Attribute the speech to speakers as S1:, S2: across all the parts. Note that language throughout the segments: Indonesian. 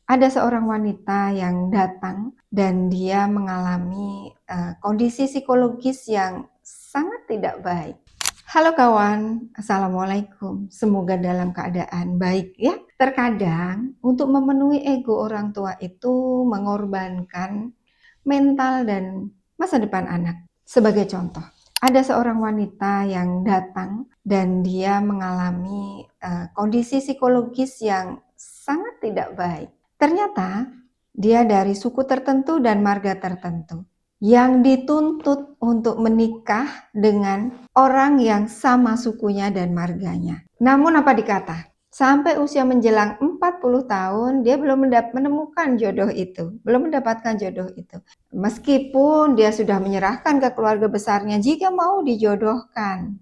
S1: Ada seorang wanita yang datang dan dia mengalami, kondisi psikologis yang sangat tidak baik. Halo kawan, assalamualaikum. Semoga dalam keadaan baik ya. Terkadang untuk memenuhi ego orang tua itu mengorbankan mental dan masa depan anak. Sebagai contoh, ada seorang wanita yang datang dan dia mengalami kondisi psikologis yang sangat tidak baik. Ternyata dia dari suku tertentu dan marga tertentu yang dituntut untuk menikah dengan orang yang sama sukunya dan marganya. Namun apa dikata? Sampai usia menjelang 40 tahun dia belum menemukan jodoh itu, belum mendapatkan jodoh itu. Meskipun dia sudah menyerahkan ke keluarga besarnya jika mau dijodohkan.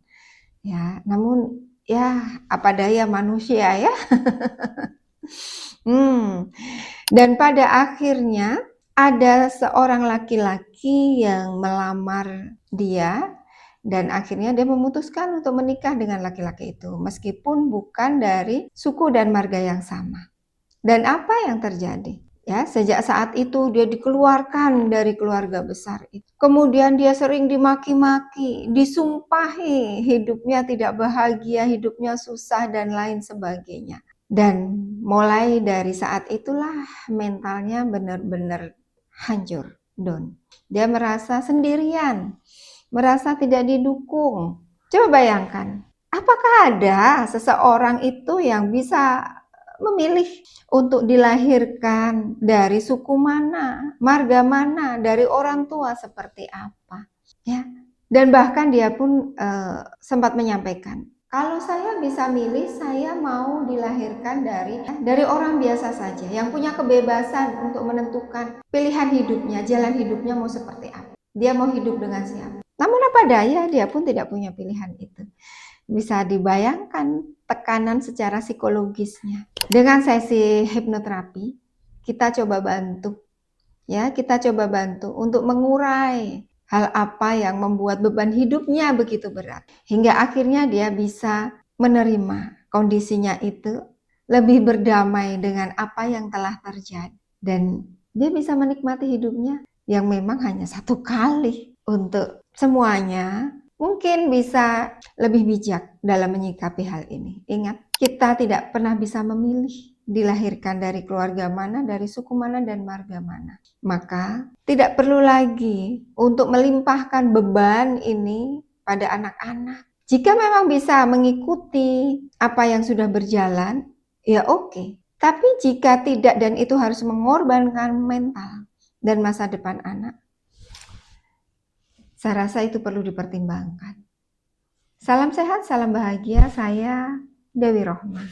S1: Ya, namun ya apa daya manusia ya. Dan pada akhirnya ada seorang laki-laki yang melamar dia dan akhirnya dia memutuskan untuk menikah dengan laki-laki itu meskipun bukan dari suku dan marga yang sama. Dan apa yang terjadi? Ya, sejak saat itu dia dikeluarkan dari keluarga besar itu. Kemudian dia sering dimaki-maki, disumpahi hidupnya tidak bahagia, hidupnya susah dan lain sebagainya. Dan mulai dari saat itulah mentalnya benar-benar hancur, down. Dia merasa sendirian, merasa tidak didukung. Coba bayangkan, apakah ada seseorang itu yang bisa memilih untuk dilahirkan dari suku mana, marga mana, dari orang tua seperti apa, ya. Dan bahkan dia pun sempat menyampaikan, kalau saya bisa milih, saya mau dilahirkan dari orang biasa saja yang punya kebebasan untuk menentukan pilihan hidupnya, jalan hidupnya mau seperti apa. Dia mau hidup dengan siapa. Namun apa daya, dia pun tidak punya pilihan itu. Bisa dibayangkan tekanan secara psikologisnya. Dengan sesi hipnoterapi, kita coba bantu, ya, kita coba bantu untuk mengurai hal apa yang membuat beban hidupnya begitu berat. Hingga akhirnya dia bisa menerima kondisinya itu, lebih berdamai dengan apa yang telah terjadi. Dan dia bisa menikmati hidupnya yang memang hanya satu kali. Untuk semuanya, mungkin bisa lebih bijak dalam menyikapi hal ini. Ingat, kita tidak pernah bisa memilih dilahirkan dari keluarga mana, dari suku mana, dan marga mana. Maka tidak perlu lagi untuk melimpahkan beban ini pada anak-anak. Jika memang bisa mengikuti apa yang sudah berjalan, ya oke. Tapi jika tidak dan itu harus mengorbankan mental dan masa depan anak, saya rasa itu perlu dipertimbangkan. Salam sehat, salam bahagia. Saya Dewi Rohma.